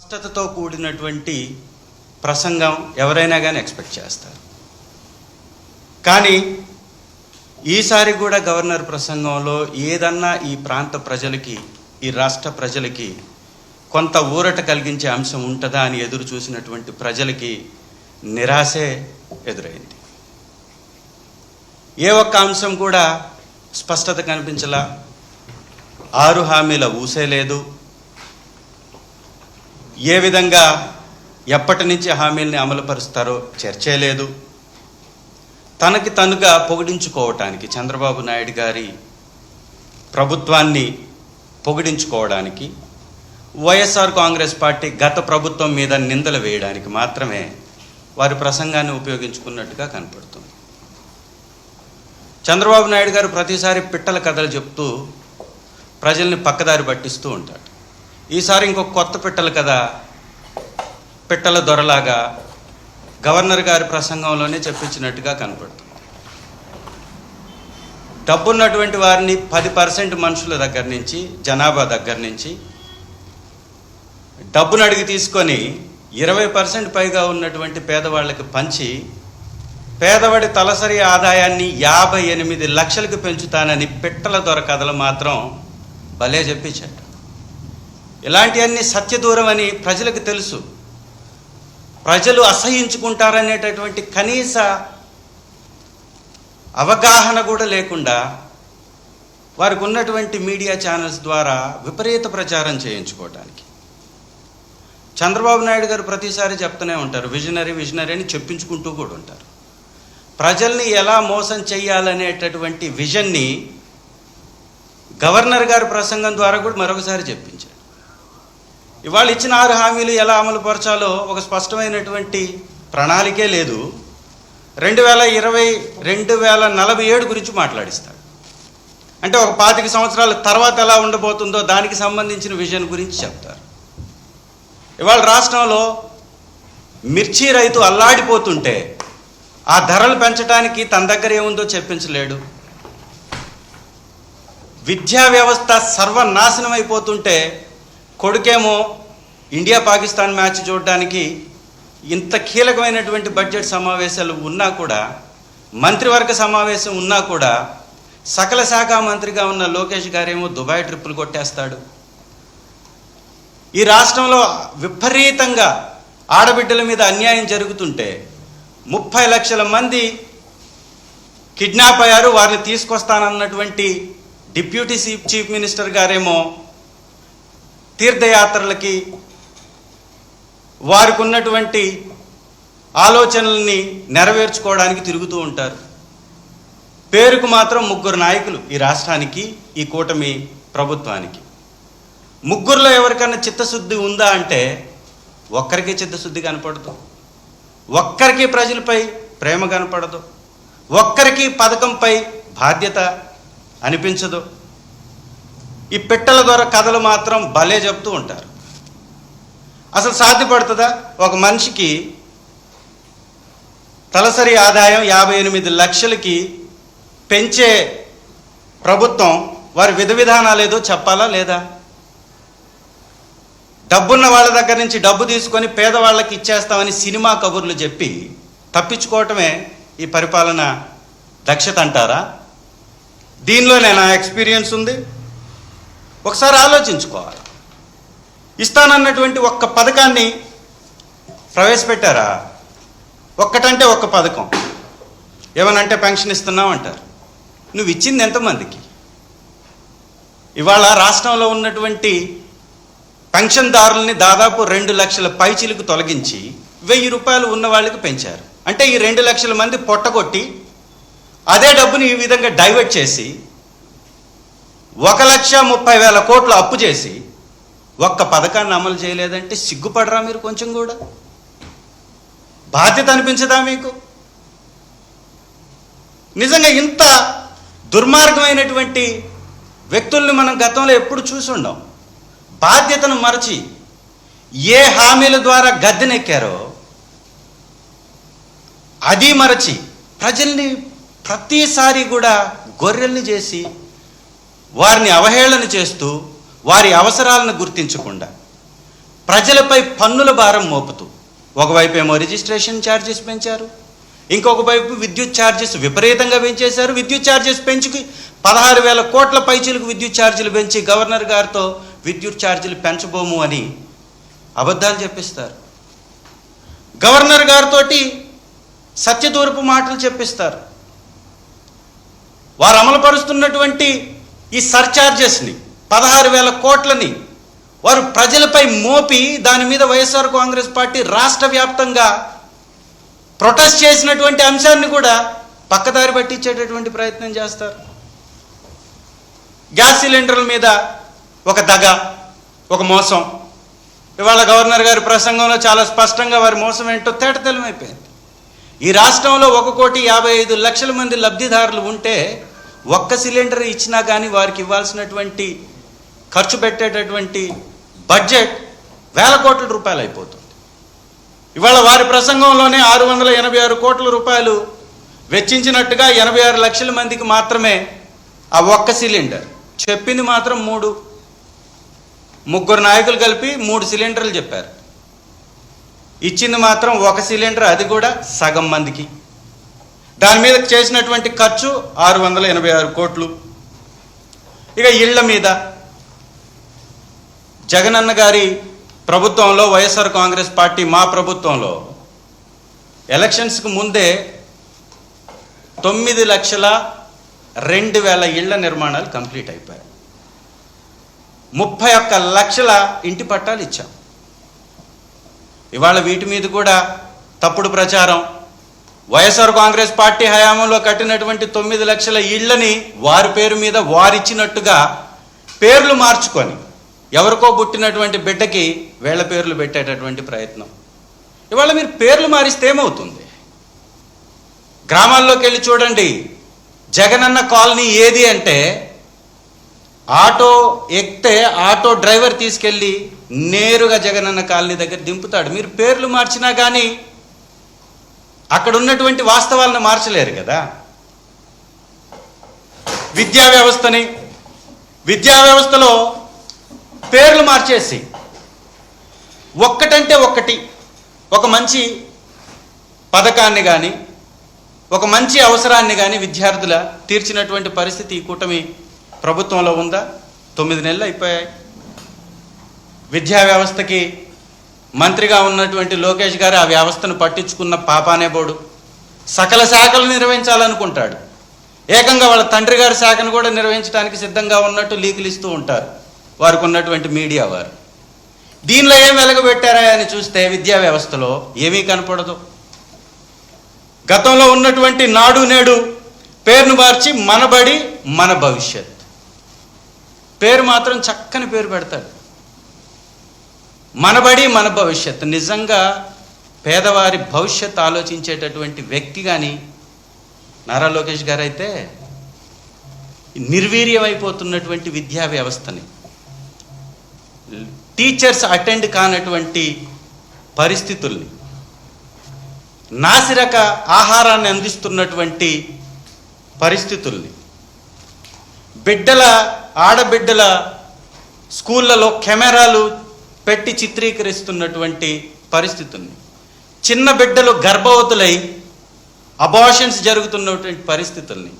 స్పష్టతతో కూడినటువంటి ప్రసంగం ఎవరైనా కానీ ఎక్స్పెక్ట్ చేస్తారు. కానీ ఈసారి కూడా గవర్నర్ ప్రసంగంలో ఏదన్నా ఈ ప్రాంత ప్రజలకి, ఈ రాష్ట్ర ప్రజలకి కొంత ఊరట కలిగించే అంశం ఉంటుందా అని ఎదురు చూసినటువంటి ప్రజలకి నిరాశే ఎదురైంది. ఏ ఒక్క అంశం కూడా స్పష్టత కనిపించలా. 6 హామీల ఊసే లేదు. ఏ విధంగా ఎప్పటి నుంచి హామీల్ని అమలుపరుస్తారో చర్చే లేదు. తనకి తనుగా పొగిడించుకోవటానికి, చంద్రబాబు నాయుడు గారి ప్రభుత్వాన్ని పొగిడించుకోవడానికి, వైఎస్ఆర్ కాంగ్రెస్ పార్టీ గత ప్రభుత్వం మీద నిందలు వేయడానికి మాత్రమే వారి ప్రసంగాన్ని ఉపయోగించుకున్నట్టుగా కనపడుతుంది. చంద్రబాబు నాయుడు గారు ప్రతిసారి పిట్టల కథలు చెప్తూ ప్రజల్ని పక్కదారి పట్టిస్తూ ఉంటాడు. ఈసారి ఇంకొక కొత్త పిట్టల కథ, పిట్టల దొరలాగా గవర్నర్ గారి ప్రసంగంలోనే చెప్పించినట్టుగా కనపడుతుంది. డబ్బున్నటువంటి వారిని 10% మనుషుల దగ్గర నుంచి, జనాభా దగ్గర నుంచి డబ్బును అడిగి తీసుకొని 20% పైగా ఉన్నటువంటి పేదవాళ్ళకి పంచి పేదవాడి తలసరి ఆదాయాన్ని 58 లక్షలకు పెంచుతానని పిట్టల దొర కథలు మాత్రం భలే చెప్పించాడు. ఇలాంటివన్నీ సత్యదూరం అని ప్రజలకు తెలుసు. ప్రజలు అసహ్యించుకుంటారనేటటువంటి కనీస అవగాహన కూడా లేకుండా వారికి ఉన్నటువంటి మీడియా ఛానల్స్ ద్వారా విపరీత ప్రచారం చేయించుకోవడానికి చంద్రబాబు నాయుడు గారు ప్రతిసారి చెప్తూనే ఉంటారు. విజనరీ అని చెప్పించుకుంటూ కూడా ఉంటారు. ప్రజల్ని ఎలా మోసం చేయాలనేటటువంటి విజన్ని గవర్నర్ గారి ప్రసంగం ద్వారా కూడా మరొకసారి చెప్పించారు. ఇవాళ ఇచ్చిన 6 హామీలు ఎలా అమలుపరచాలో ఒక స్పష్టమైనటువంటి ప్రణాళికే లేదు. 2020, 2047 గురించి మాట్లాడిస్తాడు. అంటే ఒక 25 సంవత్సరాల తర్వాత ఎలా ఉండబోతుందో దానికి సంబంధించిన విజన్ గురించి చెప్తారు. ఇవాళ రాష్ట్రంలో మిర్చి రైతు అల్లాడిపోతుంటే ఆ ధరలు పెంచడానికి తన దగ్గర ఏముందో చెప్పించలేడు. విద్యా వ్యవస్థ సర్వనాశనం అయిపోతుంటే కొడుకేమో ఇండియా పాకిస్తాన్ మ్యాచ్ చూడడానికి ఇంత కీలకమైనటువంటి బడ్జెట్ సమావేశాలు ఉన్నా కూడా, మంత్రివర్గ సమావేశం ఉన్నా కూడా సకల శాఖ మంత్రిగా ఉన్న లోకేష్ గారేమో దుబాయ్ ట్రిప్పులు కొట్టేస్తాడు. ఈ రాష్ట్రంలో విపరీతంగా ఆడబిడ్డల మీద అన్యాయం జరుగుతుంటే 30 లక్షల మంది కిడ్నాప్ అయ్యారు, వారిని తీసుకొస్తానన్నటువంటి డిప్యూటీ చీఫ్ మినిస్టర్ గారేమో తీర్థయాత్రలకి వారికి ఉన్నటువంటి ఆలోచనల్ని నెరవేర్చుకోవడానికి తిరుగుతూ ఉంటారు. పేరుకు మాత్రం 3 నాయకులు ఈ రాష్ట్రానికి, ఈ కూటమి ప్రభుత్వానికి. 3లో ఎవరికన్నా చిత్తశుద్ధి ఉందా అంటే ఒక్కరికి చిత్తశుద్ధి కనపడదు, ఒక్కరికి ప్రజలపై ప్రేమ కనపడదు, ఒక్కరికి పథకంపై బాధ్యత అనిపించదు. ఈ పిట్టల ద్వారా కథలు మాత్రం భలే చెప్తూ ఉంటారు. అసలు సాధ్యపడుతుందా? ఒక మనిషికి తలసరి ఆదాయం 58 లక్షలకి పెంచే ప్రభుత్వం వారి విధానాలు ఏదో చెప్పాలా లేదా? డబ్బున్న వాళ్ళ దగ్గర నుంచి డబ్బు తీసుకొని పేదవాళ్ళకి ఇచ్చేస్తామని సినిమా కబుర్లు చెప్పి తప్పించుకోవటమే ఈ పరిపాలన దక్షత అంటారా? దీనిలో నా ఎక్స్పీరియన్స్ ఉంది. ఒకసారి ఆలోచించుకోవాలి. ఇస్తానన్నటువంటి ఒక్క పథకాన్ని ప్రవేశపెట్టారా? ఒక్కటంటే ఒక్క పథకం. ఏమనంటే పెన్షన్ ఇస్తున్నావు అంటారు. నువ్వు ఇచ్చింది ఎంతమందికి? ఇవాళ రాష్ట్రంలో ఉన్నటువంటి పెన్షన్దారుల్ని దాదాపు 2 లక్షల పైచిలకు తొలగించి 1000 రూపాయలు ఉన్న వాళ్ళకి పెంచారు. అంటే ఈ 2 లక్షల మంది పొట్టగొట్టి అదే డబ్బుని ఈ విధంగా డైవర్ట్ చేసి 1,30,000 కోట్లు అప్పు చేసి ఒక్క పథకాన్ని అమలు చేయలేదంటే సిగ్గుపడరా మీరు? కొంచెం కూడా బాధ్యత అనిపించదా మీకు? నిజంగా ఇంత దుర్మార్గమైనటువంటి వ్యక్తుల్ని మనం గతంలో ఎప్పుడు చూసి ఉండం. బాధ్యతను మరచి ఏ హామీల ద్వారా గద్దెనెక్కారో అది మరచి ప్రజల్ని ప్రతిసారి కూడా గొర్రెల్ని చేసి వారిని అవహేళన చేస్తూ వారి అవసరాలను గుర్తించకుండా ప్రజలపై పన్నుల భారం మోపుతూ ఒకవైపు ఏమో రిజిస్ట్రేషన్ ఛార్జెస్ పెంచారు, ఇంకొక వైపు విద్యుత్ ఛార్జెస్ విపరీతంగా పెంచేశారు. విద్యుత్ ఛార్జెస్ పెంచుకి 16,000 కోట్ల పైచీలకు విద్యుత్ ఛార్జీలు పెంచి గవర్నర్ గారితో విద్యుత్ ఛార్జీలు పెంచబోము అని అబద్ధాలు చెప్పిస్తారు. గవర్నర్ గారితో సత్యదూరపు మాటలు చెప్పిస్తారు. వారు అమలుపరుస్తున్నటువంటి ఈ సర్ఛార్జెస్ని 16,000 కోట్లని వారు ప్రజలపై మోపి దాని మీద వైఎస్ఆర్ కాంగ్రెస్ పార్టీ రాష్ట్ర వ్యాప్తంగా ప్రొటెస్ట్ చేసినటువంటి అంశాన్ని కూడా పక్కదారి పట్టించేటటువంటి ప్రయత్నం చేస్తారు. గ్యాస్ సిలిండర్ల మీద ఒక దగ, ఒక మోసం. ఇవాళ గవర్నర్ గారి ప్రసంగంలో చాలా స్పష్టంగా వారి మోసం ఏంటో తేటతెల్లమైపోయింది. ఈ రాష్ట్రంలో 1,55,00,000 మంది లబ్ధిదారులు ఉంటే ఒక్క సిలిండర్ ఇచ్చినా కానీ వారికి ఇవ్వాల్సినటువంటి ఖర్చు పెట్టేటటువంటి బడ్జెట్ వేల కోట్ల రూపాయలు అయిపోతుంది. ఇవాళ వారి ప్రసంగంలోనే 686 కోట్ల రూపాయలు వెచ్చించినట్టుగా 86 లక్షల మందికి మాత్రమే ఆ ఒక్క సిలిండర్. చెప్పింది మాత్రం 3 నాయకులు కలిపి 3 సిలిండర్లు చెప్పారు. ఇచ్చింది మాత్రం ఒక సిలిండర్, అది కూడా సగం మందికి. దాని మీద చేసినటువంటి ఖర్చు 686 కోట్లు. ఇక ఇళ్ల మీద జగనన్న గారి ప్రభుత్వంలో, వైఎస్ఆర్ కాంగ్రెస్ పార్టీ మా ప్రభుత్వంలో ఎలక్షన్స్కి ముందే 9,02,000 ఇళ్ల నిర్మాణాలు కంప్లీట్ అయిపోయాయి. 31 లక్షల ఇంటి పట్టాలు ఇచ్చాం. ఇవాళ వీటి మీద కూడా తప్పుడు ప్రచారం. వైఎస్ఆర్ కాంగ్రెస్ పార్టీ హయాంలో కట్టినటువంటి 9 లక్షల ఇళ్లని వారి పేరు మీద వారిచ్చినట్టుగా పేర్లు మార్చుకొని ఎవరికో పుట్టినటువంటి బిడ్డకి వేళ్ల పేర్లు పెట్టేటటువంటి ప్రయత్నం. ఇవాళ మీరు పేర్లు మారిస్తే ఏమవుతుంది? గ్రామాల్లోకి వెళ్ళి చూడండి. జగనన్న కాలనీ ఏది అంటే ఆటో ఎక్కితే ఆటో డ్రైవర్ తీసుకెళ్ళి నేరుగా జగనన్న కాలనీ దగ్గర దింపుతాడు. మీరు పేర్లు మార్చినా కానీ అక్కడ ఉన్నటువంటి వాస్తవాలను మార్చలేరు కదా. విద్యా వ్యవస్థలో పేర్లు మార్చేసి ఒక్కటంటే ఒక్కటి ఒక మంచి పథకాన్ని కానీ ఒక మంచి అవసరాన్ని కానీ విద్యార్థుల తీర్చినటువంటి పరిస్థితి ఈ కూటమి ప్రభుత్వంలో ఉందా? 9 నెలలు అయిపోయాయి. విద్యా వ్యవస్థకి మంత్రిగా ఉన్నటువంటి లోకేష్ గారు ఆ వ్యవస్థను పట్టించుకున్న పాపానే బోడు. సకల శాఖలు నిర్వహించాలనుకుంటాడు. ఏకంగా వాళ్ళ తండ్రి గారి శాఖను కూడా నిర్వహించడానికి సిద్ధంగా ఉన్నట్టు లీకులు ఇస్తూ ఉంటారు వారికి ఉన్నటువంటి మీడియా వారు. దీనిలో ఏం వెలగబెట్టారా అని చూస్తే విద్యా వ్యవస్థలో ఏమీ కనపడదు. గతంలో ఉన్నటువంటి నాడు నేడు పేరును మార్చి మనబడి మన భవిష్యత్ పేరు మాత్రం చక్కని పేరు పెడతాడు. మనబడి మన భవిష్యత్. నిజంగా పేదవారి భవిష్యత్ ఆలోచించేటటువంటి వ్యక్తి కానీ నారా లోకేష్ గారు అయితే నిర్వీర్యమైపోతున్నటువంటి విద్యా వ్యవస్థని, టీచర్స్ అటెండ్ కానటువంటి పరిస్థితుల్ని, నాసిరక ఆహారాన్ని అందిస్తున్నటువంటి పరిస్థితుల్ని, ఆడబిడ్డల స్కూళ్ళలో కెమెరాలు పెట్టి చిత్రీకరిస్తున్నటువంటి పరిస్థితుల్ని, చిన్న బిడ్డలు గర్భవతులై అబార్షన్స్ జరుగుతున్నటువంటి పరిస్థితుల్ని,